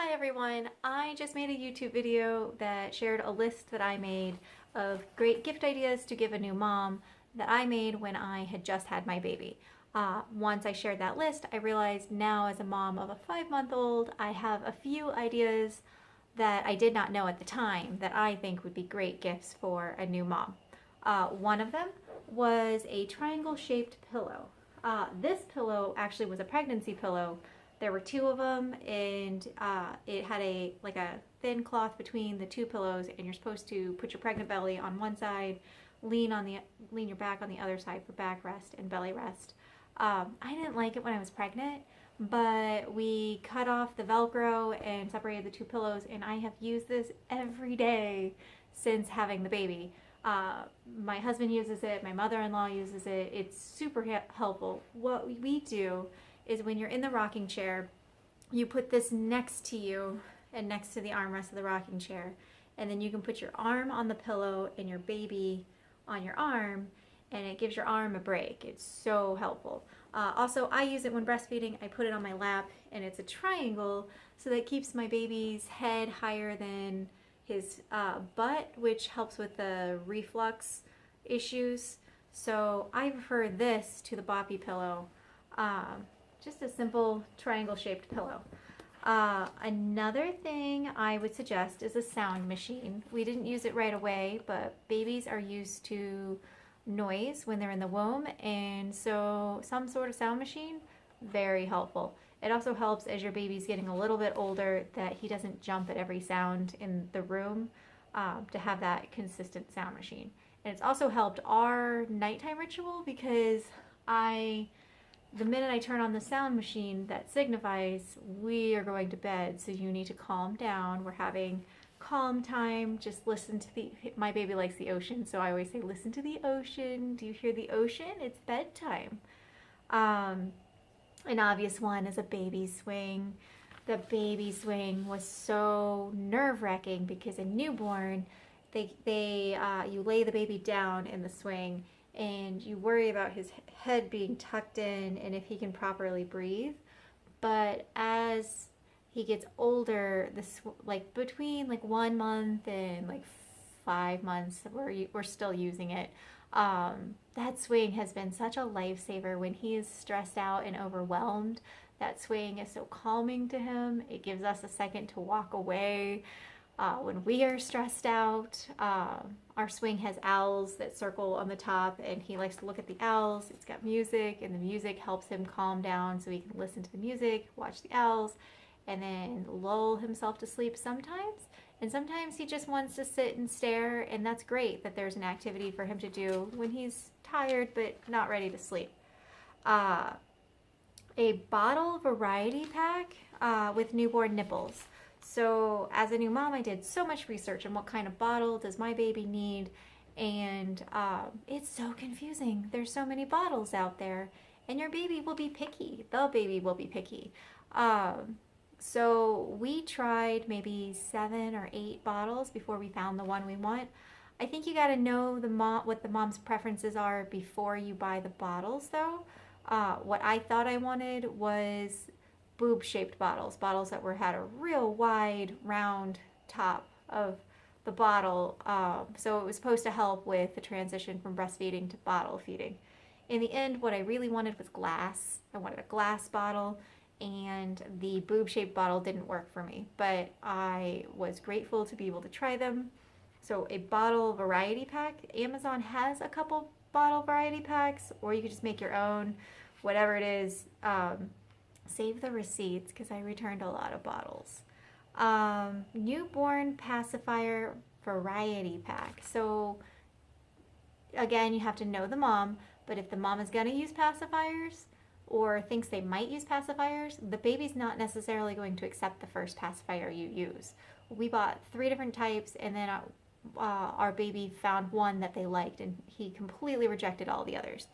Hi everyone, I just made a YouTube video that shared a list that I made of great gift ideas to give a new mom that I made when I had just had my baby. Once I shared that list, I realized now as a mom of a 5-month-old, I have a few ideas that I did not know at the time that I think would be great gifts for a new mom. One of them was a triangle shaped pillow. This pillow actually was a pregnancy pillow. There were two of them, and it had a thin cloth between the two pillows, and you're supposed to put your pregnant belly on one side, lean your back on the other side for back rest and belly rest. I didn't like it when I was pregnant, but we cut off the Velcro and separated the two pillows, and I have used this every day since having the baby. My husband uses it, my mother-in-law uses it. It's super helpful. What we do is when you're in the rocking chair, you put this next to you and next to the armrest of the rocking chair, and then you can put your arm on the pillow and your baby on your arm, and it gives your arm a break. It's so helpful. Also, I use it when breastfeeding. I put it on my lap, and it's a triangle, so that keeps my baby's head higher than his butt, which helps with the reflux issues. So I prefer this to the boppy pillow. Just a simple triangle shaped pillow. Another thing I would suggest is a sound machine. We didn't use it right away, but babies are used to noise when they're in the womb, and so some sort of sound machine, very helpful. It also helps as your baby's getting a little bit older that he doesn't jump at every sound in the room, to have that consistent sound machine. And it's also helped our nighttime ritual because the minute I turn on the sound machine, that signifies we are going to bed, so you need to calm down. We're having calm time. Just listen to my baby likes the ocean, so I always say, listen to the ocean. Do you hear the ocean? It's bedtime. An obvious one is a baby swing. The baby swing was so nerve-wracking because a newborn, you lay the baby down in the swing, and you worry about his head being tucked in and if he can properly breathe. But as he gets older, between 1 month and 5 months, we're still using it. That swing has been such a lifesaver when he is stressed out and overwhelmed. That swing is so calming to him. It gives us a second to walk away. When we are stressed out, our swing has owls that circle on the top, and he likes to look at the owls. It's got music, and the music helps him calm down so he can listen to the music, watch the owls, and then lull himself to sleep sometimes. And sometimes he just wants to sit and stare, and that's great that there's an activity for him to do when he's tired but not ready to sleep. A bottle variety pack with newborn nipples. So as a new mom, I did so much research on what kind of bottle does my baby need, and it's so confusing. There's so many bottles out there, and your baby will be picky. The baby will be picky. So we tried maybe 7 or 8 bottles before we found the one we want. I think you got to know what the mom's preferences are before you buy the bottles, though. What I thought I wanted was boob-shaped bottles that had a real wide, round top of the bottle. So it was supposed to help with the transition from breastfeeding to bottle feeding. In the end, what I really wanted was glass. I wanted a glass bottle, and the boob-shaped bottle didn't work for me, but I was grateful to be able to try them. So a bottle variety pack. Amazon has a couple bottle variety packs, or you could just make your own, whatever it is. Save the receipts because I returned a lot of bottles. Newborn pacifier variety pack. So again, you have to know the mom, but if the mom is going to use pacifiers or thinks they might use pacifiers, the baby's not necessarily going to accept the first pacifier you use. We bought 3 different types, and then our baby found one that they liked, and he completely rejected all the others.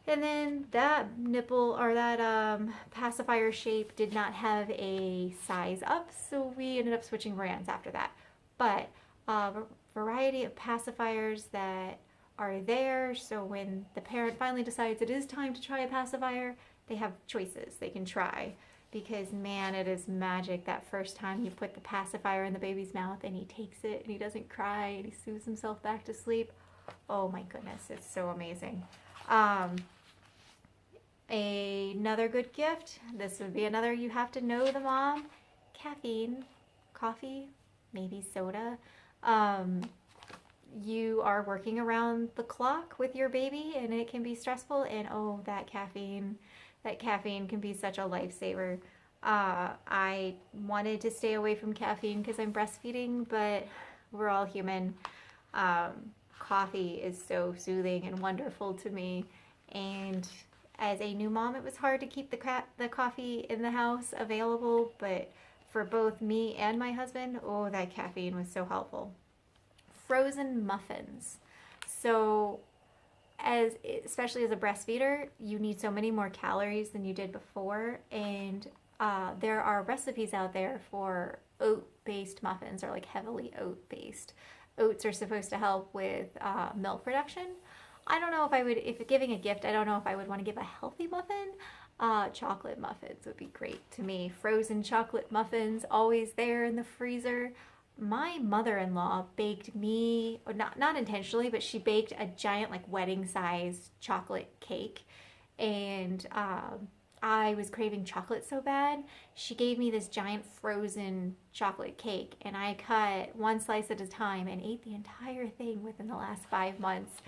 And then that nipple, or that pacifier shape, did not have a size up, so we ended up switching brands after that. But a variety of pacifiers that are there, so when the parent finally decides it is time to try a pacifier, they have choices they can try. because man, it is magic that first time you put the pacifier in the baby's mouth and he takes it and he doesn't cry and he soothes himself back to sleep. Oh my goodness, it's so amazing. Another good gift, this would be another, you have to know the mom, caffeine, coffee, maybe soda. You are working around the clock with your baby and it can be stressful, and oh, that caffeine can be such a lifesaver. I wanted to stay away from caffeine because I'm breastfeeding, but we're all human. Coffee is so soothing and wonderful to me, and as a new mom, it was hard to keep the coffee in the house available, but for both me and my husband, oh, that caffeine was so helpful. Frozen muffins. So, especially as a breastfeeder, you need so many more calories than you did before, and there are recipes out there for oat-based muffins, or like heavily oat-based. Oats are supposed to help with milk production. I don't know if I would, if giving a gift, I don't know if I would want to give a healthy muffin. Chocolate muffins would be great to me. Frozen chocolate muffins, always there in the freezer. My mother-in-law baked me, or not intentionally, but she baked a giant, like, wedding-sized chocolate cake, and I was craving chocolate so bad, she gave me this giant frozen chocolate cake, and I cut one slice at a time and ate the entire thing within the last 5 months.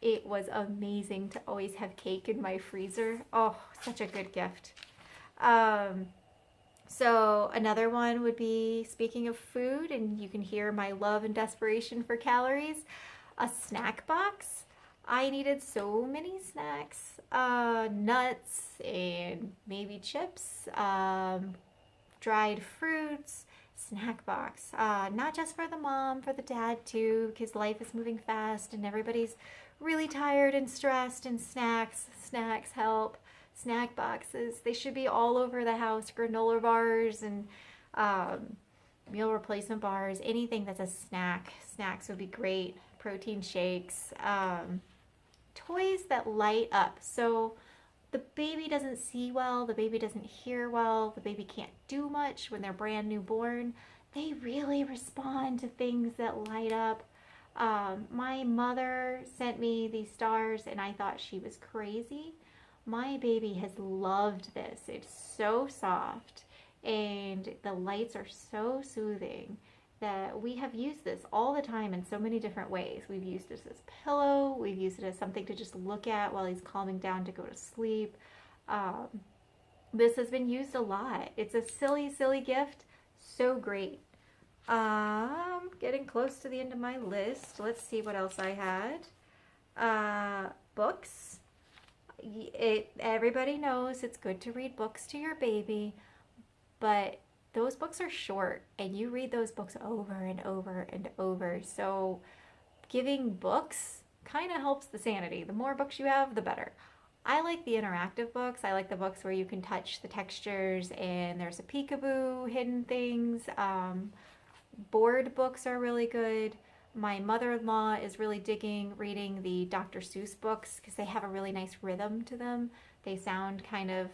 It was amazing to always have cake in my freezer. Oh, such a good gift. So another one would be, speaking of food, and you can hear my love and desperation for calories, a snack box. I needed so many snacks, nuts and maybe chips, dried fruits, snack box. Not just for the mom, for the dad too, because life is moving fast and everybody's really tired and stressed, and snacks help. Snack boxes, they should be all over the house. Granola bars and meal replacement bars, anything that's a snack. Snacks would be great. Protein shakes, toys that light up. So the baby doesn't see well, the baby doesn't hear well, the baby can't do much when they're brand new born. They really respond to things that light up. My mother sent me these stars and I thought she was crazy. My baby has loved this. It's so soft and the lights are so soothing that we have used this all the time in so many different ways. We've used this as a pillow. We've used it as something to just look at while he's calming down to go to sleep. This has been used a lot. It's a silly, silly gift. So great. Getting close to the end of my list. Let's see what else I had. Books. Everybody knows it's good to read books to your baby, but those books are short and you read those books over and over and over. So giving books kind of helps the sanity. The more books you have, the better. I like the interactive books. I like the books where you can touch the textures and there's a peekaboo, hidden things. Board books are really good. My mother-in-law is really digging reading the Dr. Seuss books because they have a really nice rhythm to them. They sound kind of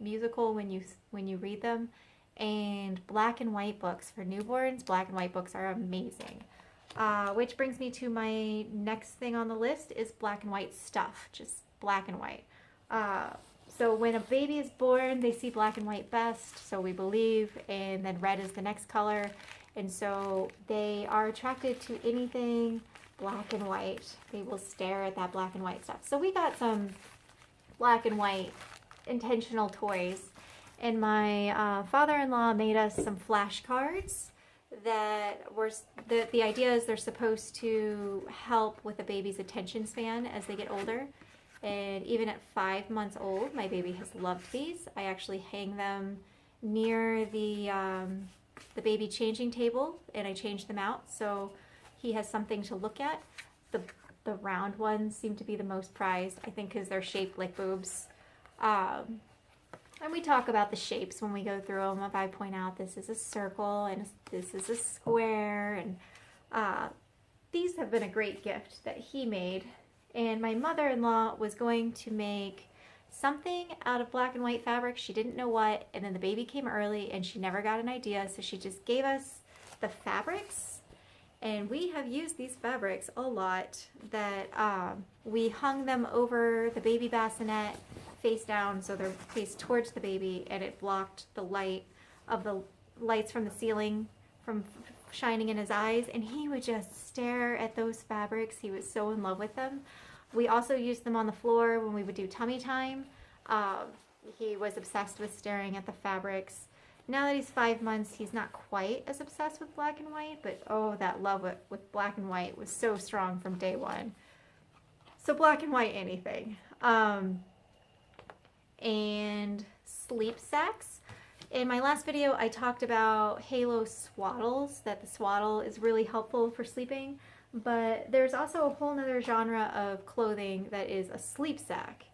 musical when you read them. And black and white books for newborns. Black and white books are amazing. Which brings me to my next thing on the list is black and white stuff. Just black and white. So when a baby is born, they see black and white best, so we believe, and then red is the next color. And so they are attracted to anything black and white. They will stare at that black and white stuff. So we got some black and white intentional toys. And my father-in-law made us some flashcards that were, the idea is they're supposed to help with a baby's attention span as they get older. And even at 5 months old, my baby has loved these. I actually hang them near the baby changing table, and I change them out so he has something to look at. The round ones seem to be the most prized, I think, because they're shaped like boobs. And we talk about the shapes when we go through them. If I point out this is a circle and this is a square, and these have been a great gift that he made. And my mother-in-law was going to make something out of black and white fabric. She didn't know what, and then the baby came early and she never got an idea, so she just gave us the fabrics, and we have used these fabrics a lot. That we hung them over the baby bassinet face down, so they're faced towards the baby, and it blocked the light of the lights from the ceiling from shining in his eyes, and he would just stare at those fabrics. He was so in love with them. We also used them on the floor when we would do tummy time. He was obsessed with staring at the fabrics. Now that he's 5 months, he's not quite as obsessed with black and white, but oh, that love with black and white was so strong from day one. So black and white anything. And sleep sacks. In my last video, I talked about halo swaddles, that the swaddle is really helpful for sleeping, but there's also a whole nother genre of clothing that is a sleep sack.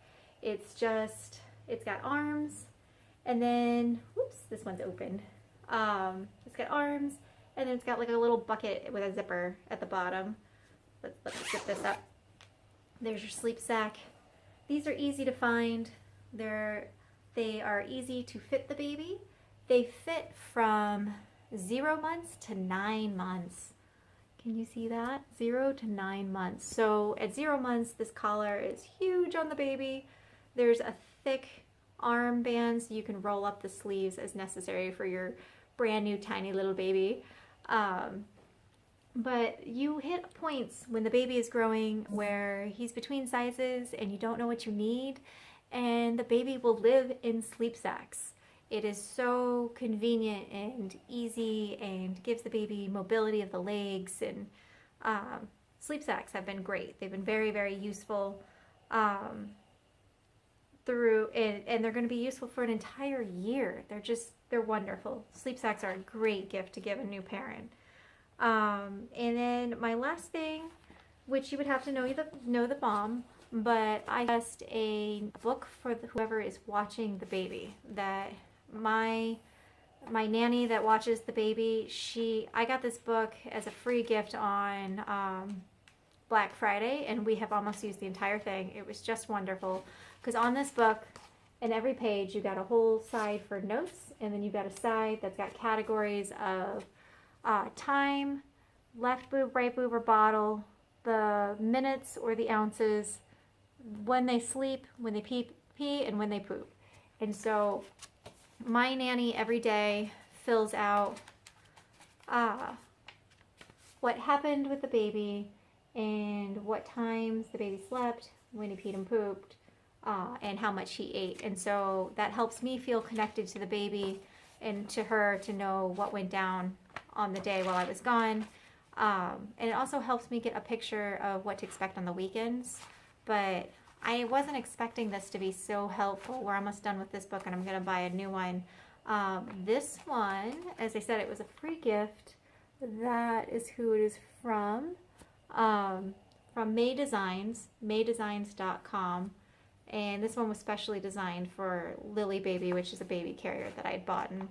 It's got arms, and then, whoops, this one's opened. It's got arms, and then it's got like a little bucket with a zipper at the bottom. Let me zip this up. There's your sleep sack. These are easy to find. They are easy to fit the baby. They fit from 0 months to 9 months. Can you see that? 0 to 9 months. So at 0 months, this collar is huge on the baby. There's a thick armband, so you can roll up the sleeves as necessary for your brand new tiny little baby. But you hit points when the baby is growing where he's between sizes and you don't know what you need, and the baby will live in sleep sacks. It is so convenient and easy and gives the baby mobility of the legs, and sleep sacks have been great. They've been very, very useful and they're going to be useful for an entire year. They're wonderful. Sleep sacks are a great gift to give a new parent. And then my last thing, which you would have to know the mom, but I just a book for whoever is watching the baby. That my nanny that watches the baby, I got this book as a free gift on Black Friday, and we have almost used the entire thing. It was just wonderful, because on this book, in every page, you got a whole side for notes, and then you got a side that's got categories of time, left boob, right boob, or bottle, the minutes or the ounces, when they sleep, when they pee, and when they poop. And so my nanny every day fills out what happened with the baby and what times the baby slept, when he peed and pooped, and how much he ate. And so that helps me feel connected to the baby and to her, to know what went down on the day while I was gone. And it also helps me get a picture of what to expect on the weekends. But I wasn't expecting this to be so helpful. We're almost done with this book, and I'm going to buy a new one. This one, as I said, it was a free gift. That is who it is from May Designs, maydesigns.com. And this one was specially designed for Lily Baby, which is a baby carrier that I had bought and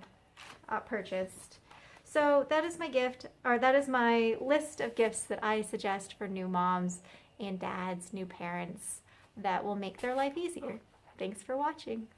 purchased. So that is my gift, or that is my list of gifts that I suggest for new moms and dads, new parents, that will make their life easier. Thanks for watching.